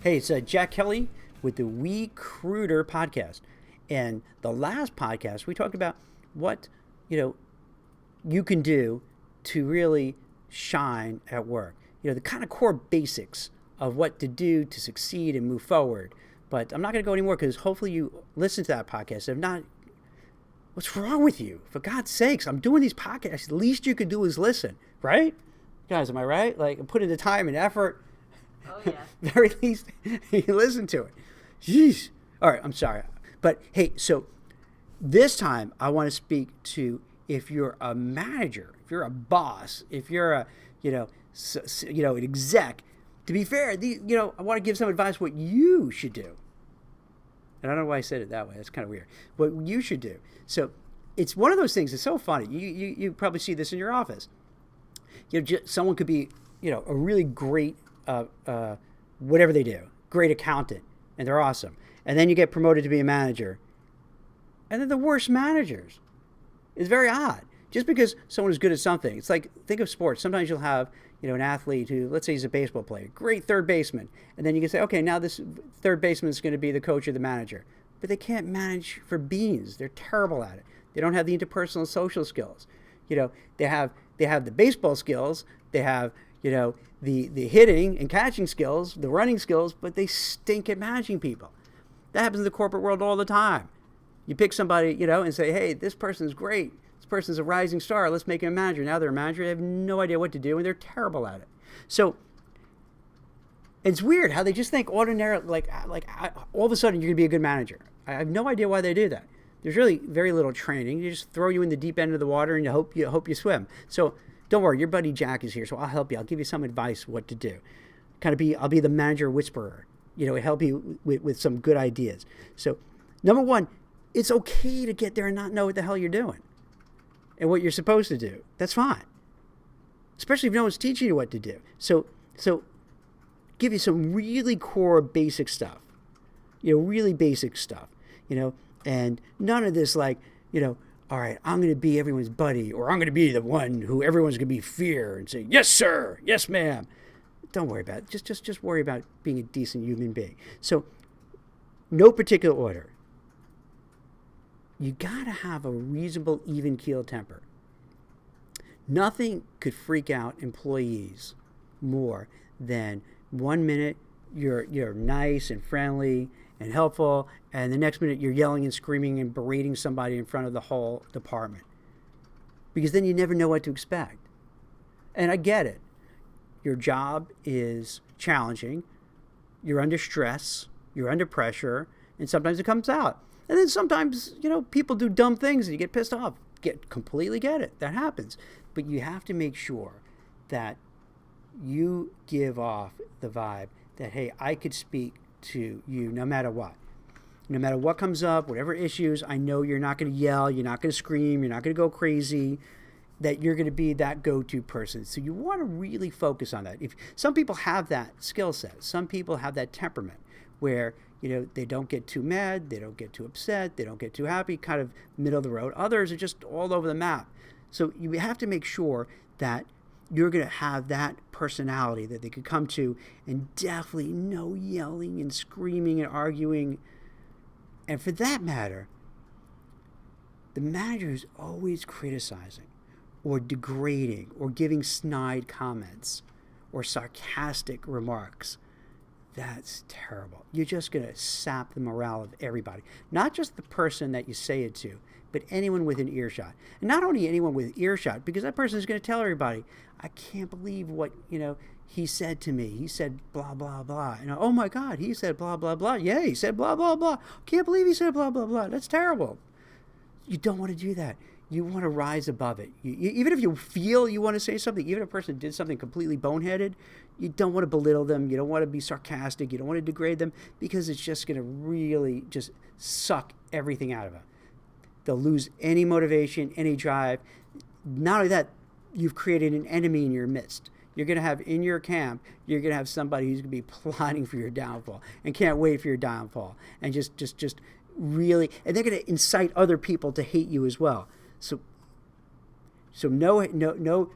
Hey, it's Jack Kelly with the WeCruitr Podcast. And the last podcast, we talked about what, you can do to really shine at work. The kind of core basics of what to do to succeed and move forward. But I'm not going to go anymore because hopefully you listen to that podcast. If not, what's wrong with you? For God's sakes, I'm doing these podcasts. The least you can do is listen, right? Guys, am I right? Like, I'm putting the time and effort. Oh, yeah. Very least, you listen to it. Jeez. All right, I'm sorry. But, hey, so this time I want to speak to if you're a manager, if you're a boss, if you're a, an exec. To be fair, I want to give some advice what you should do. And I don't know why I said it that way. That's kind of weird. What you should do. So it's one of those things. It's so funny. You probably see this in your office. Someone could be, a really great, whatever they do, great accountant, and they're awesome. And then you get promoted to be a manager. And they're the worst managers. It's very odd. Just because someone is good at something. It's like, think of sports. Sometimes you'll have, an athlete who, let's say he's a baseball player, great third baseman. And then you can say, okay, now this third baseman is going to be the coach or the manager. But they can't manage for beans. They're terrible at it. They don't have the interpersonal social skills. They have the baseball skills. They have, the hitting and catching skills, the running skills, but they stink at managing people. That happens in the corporate world all the time. You pick somebody, and say, hey, this person's great. This person's a rising star. Let's make him a manager. Now they're a manager. They have no idea what to do, and they're terrible at it. So it's weird how they just think ordinary, like all of a sudden you're going to be a good manager. I have no idea why they do that. There's really very little training. You just throw you in the deep end of the water and you hope you swim. So don't worry, your buddy Jack is here, so I'll help you. I'll give you some advice what to do. I'll be the manager whisperer. Help you with some good ideas. So number one, it's okay to get there and not know what the hell you're doing and what you're supposed to do. That's fine. Especially if no one's teaching you what to do. So give you some really core basic stuff. Really basic stuff. And none of this like, all right, I'm going to be everyone's buddy, or I'm going to be the one who everyone's going to be fear and say, yes, sir, yes, ma'am. Don't worry about it. Just worry about being a decent human being. So no particular order. You got to have a reasonable, even-keeled temper. Nothing could freak out employees more than 1 minute you're nice and friendly and helpful, and the next minute you're yelling and screaming and berating somebody in front of the whole department. Because then you never know what to expect. And I get it. Your job is challenging. You're under stress. You're under pressure. And sometimes it comes out. And then sometimes, people do dumb things and you get pissed off. Completely get it. That happens. But you have to make sure that you give off the vibe that, hey, I could speak to you no matter what. No matter what comes up, whatever issues, I know you're not going to yell, you're not going to scream, you're not going to go crazy, that you're going to be that go-to person. So you want to really focus on that. If some people have that skill set, some people have that temperament where, they don't get too mad, they don't get too upset, they don't get too happy, kind of middle of the road. Others are just all over the map. So you have to make sure that you're going to have that personality that they could come to, and definitely no yelling and screaming and arguing. And for that matter, the manager who's always criticizing or degrading or giving snide comments or sarcastic remarks, that's terrible. You're just going to sap the morale of everybody. Not just the person that you say it to, but anyone within earshot. And not only anyone with earshot, because that person is going to tell everybody, I can't believe what, he said to me. He said blah, blah, blah. And oh my God, he said blah, blah, blah. Yeah, he said blah, blah, blah. Can't believe he said blah, blah, blah. That's terrible. You don't want to do that. You want to rise above it. Even if you feel you want to say something, even if a person did something completely boneheaded, you don't want to belittle them. You don't want to be sarcastic. You don't want to degrade them, because it's just going to really just suck everything out of them. They'll lose any motivation, any drive. Not only that, you've created an enemy in your midst. You're going to have in your camp, you're going to have somebody who's going to be plotting for your downfall and can't wait for your downfall, and just really, and they're going to incite other people to hate you as well. So no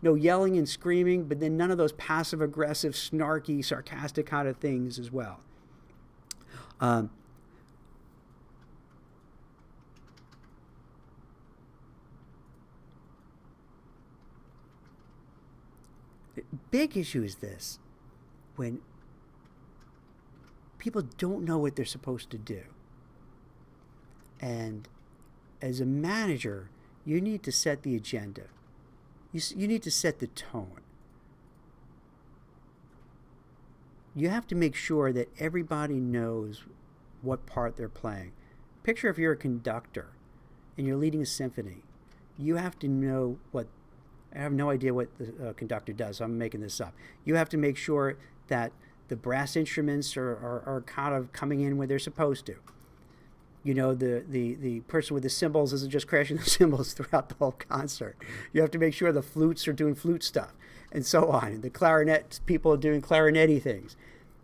yelling and screaming, but then none of those passive aggressive, snarky, sarcastic kind of things as well. Um, big issue is this: when people don't know what they're supposed to do. And as a manager, you need to set the agenda. You need to set the tone. You have to make sure that everybody knows what part they're playing. Picture if you're a conductor and you're leading a symphony. You have to know what, I have no idea what the conductor does, so I'm making this up. You have to make sure that the brass instruments are kind of coming in where they're supposed to. You know, the person with the cymbals isn't just crashing the cymbals throughout the whole concert. You have to make sure the flutes are doing flute stuff and so on. And the clarinet people are doing clarinety things.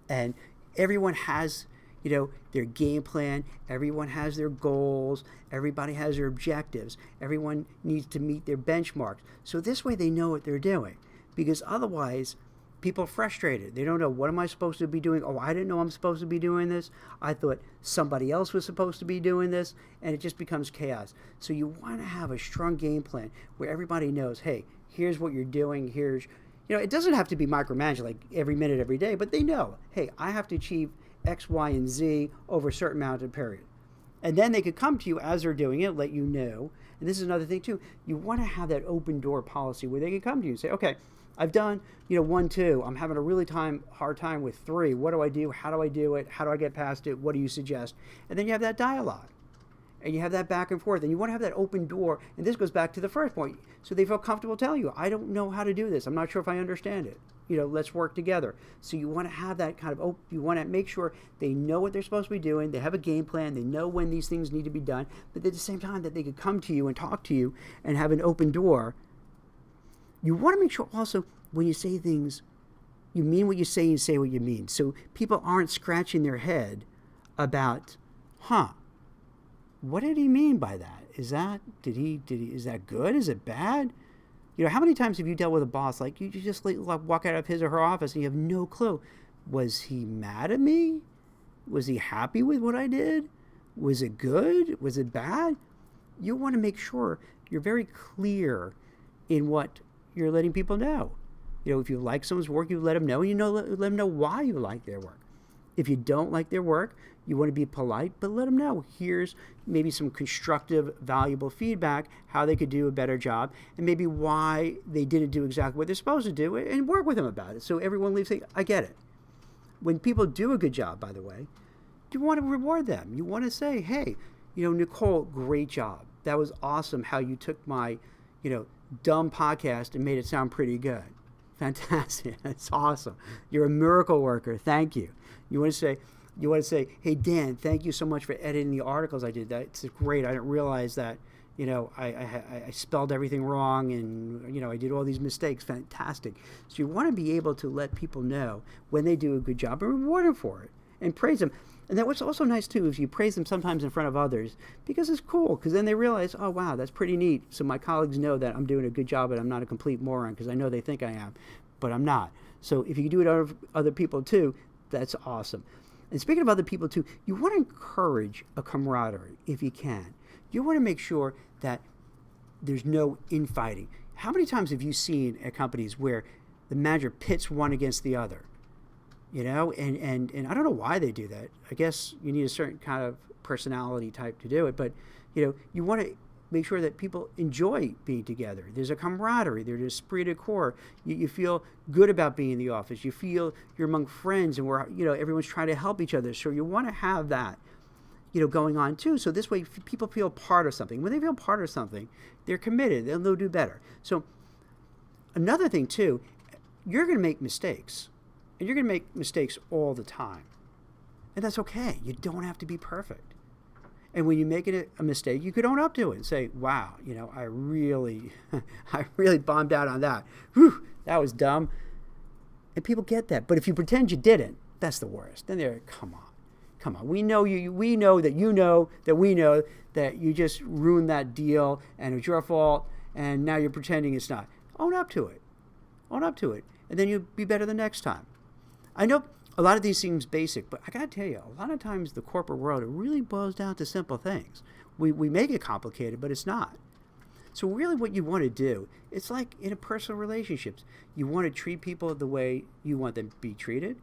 And everyone has, you know, their game plan. Everyone has their goals. Everybody has their objectives. Everyone needs to meet their benchmarks. So this way they know what they're doing. Because otherwise, people are frustrated. They don't know, what am I supposed to be doing? Oh, I didn't know I'm supposed to be doing this. I thought somebody else was supposed to be doing this. And it just becomes chaos. So you want to have a strong game plan where everybody knows, hey, here's what you're doing. Here's, you know, it doesn't have to be micromanaged like every minute, every day, but they know, hey, I have to achieve X, Y, and Z over a certain amount of period. And then they could come to you as they're doing it, let you know. And this is another thing too. You want to have that open door policy where they can come to you and say, okay, I've done, 1, 2. I'm having a really hard time with 3. What do I do? How do I do it? How do I get past it? What do you suggest? And then you have that dialogue. And you have that back and forth. And you want to have that open door. And this goes back to the first point. So they feel comfortable telling you, I don't know how to do this. I'm not sure if I understand it. Let's work together. So you want to have that kind of you want to make sure they know what they're supposed to be doing. They have a game plan. They know when these things need to be done. But at the same time that they could come to you and talk to you and have an open door. You want to make sure also when you say things, you mean what you say and say what you mean. So people aren't scratching their head about, what did he mean by that? Is that good? Is it bad? How many times have you dealt with a boss, like you just walk out of his or her office and you have no clue. Was he mad at me? Was he happy with what I did? Was it good? Was it bad? You want to make sure you're very clear in what you're letting people know. If you like someone's work, you let them know. Let them know why you like their work. If you don't like their work, you want to be polite, but let them know. Here's maybe some constructive, valuable feedback, how they could do a better job, and maybe why they didn't do exactly what they're supposed to do, and work with them about it. So everyone leaves saying, I get it. When people do a good job, by the way, you want to reward them. You want to say, hey, Nicole, great job. That was awesome how you took my, dumb podcast and made it sound pretty good. Fantastic. That's awesome. You're a miracle worker. Thank you. You want to say, hey, Dan, thank you so much for editing the articles I did. That's great. I didn't realize that, I spelled everything wrong and, I did all these mistakes. Fantastic. So you want to be able to let people know when they do a good job and reward them for it and praise them. And that what's also nice, too, is you praise them sometimes in front of others because it's cool, because then they realize, oh, wow, that's pretty neat. So my colleagues know that I'm doing a good job and I'm not a complete moron, because I know they think I am, but I'm not. So if you do it to other people, too, that's awesome. And speaking of other people, too, you want to encourage a camaraderie if you can. You want to make sure that there's no infighting. How many times have you seen at companies where the manager pits one against the other? And I don't know why they do that. I guess you need a certain kind of personality type to do it. But, you want to make sure that people enjoy being together. There's a camaraderie. There's esprit de corps. You feel good about being in the office. You feel you're among friends and everyone's trying to help each other. So you want to have that, going on too. So this way people feel part of something. When they feel part of something, they're committed. They'll do better. So another thing too, you're going to make mistakes. And you're going to make mistakes all the time. And that's okay. You don't have to be perfect. And when you make a mistake, you could own up to it and say, wow, I really bombed out on that. Whew, that was dumb. And people get that. But if you pretend you didn't, that's the worst. Then they're, come on. We know we know that we know that you just ruined that deal and it was your fault and now you're pretending it's not. Own up to it. And then you'll be better the next time. I know a lot of these seems basic, but I got to tell you, a lot of times the corporate world, it really boils down to simple things. We make it complicated, but it's not. So really what you want to do, it's like in a personal relationships. You want to treat people the way you want them to be treated.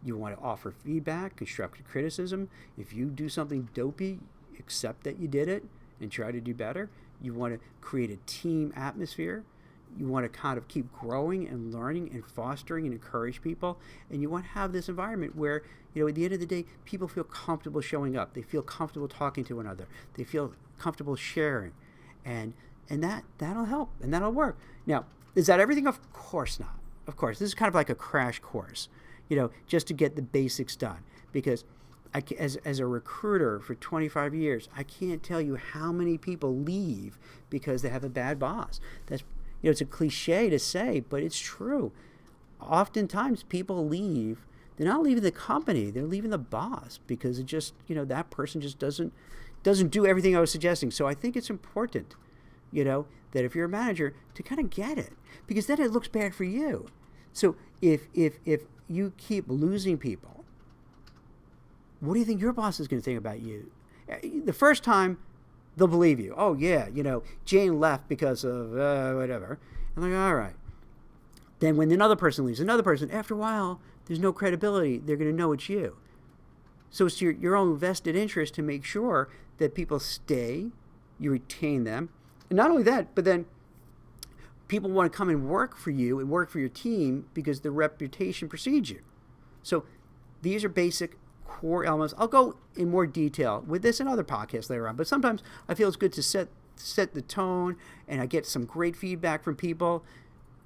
You want to offer feedback, constructive criticism. If you do something dopey, accept that you did it and try to do better. You want to create a team atmosphere. You want to kind of keep growing and learning and fostering and encourage people. And you want to have this environment where, at the end of the day, people feel comfortable showing up. They feel comfortable talking to one another. They feel comfortable sharing. And that'll help and that'll work. Now, is that everything? Of course not. Of course. This is kind of like a crash course, just to get the basics done. Because as a recruiter for 25 years, I can't tell you how many people leave because they have a bad boss. That's it's a cliche to say, but it's true. Oftentimes people leave. They're not leaving the company. They're leaving the boss because it just, that person just doesn't do everything I was suggesting. So I think it's important, that if you're a manager, to kind of get it, because then it looks bad for you. So if you keep losing people, what do you think your boss is going to think about you? The first time, they'll believe you. Oh, yeah, Jane left because of whatever. I'm like, all right. Then when another person leaves, after a while, there's no credibility. They're going to know it's you. So it's your own vested interest to make sure that people stay, you retain them. And not only that, but then people want to come and work for you and work for your team because the reputation precedes you. So these are basic core elements. I'll go in more detail with this and other podcasts later on, but sometimes I feel it's good to set the tone, and I get some great feedback from people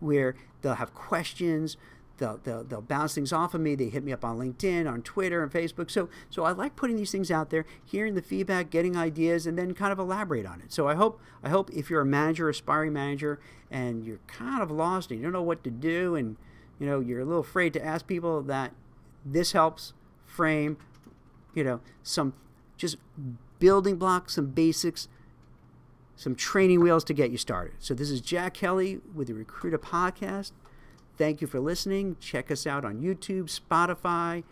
where they'll have questions, they'll bounce things off of me, they hit me up on LinkedIn, on Twitter, and Facebook. So I like putting these things out there, hearing the feedback, getting ideas, and then kind of elaborate on it. So I hope if you're a manager, aspiring manager, and you're kind of lost and you don't know what to do, and you're a little afraid to ask people, that this helps frame, some just building blocks, some basics, some training wheels to get you started. So this is Jack Kelly with the WeCruitr Podcast. Thank you for listening. Check us out on YouTube, Spotify,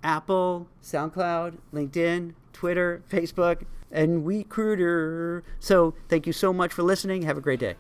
Apple, SoundCloud, LinkedIn, Twitter, Facebook, and WeCruitr. So thank you so much for listening. Have a great day.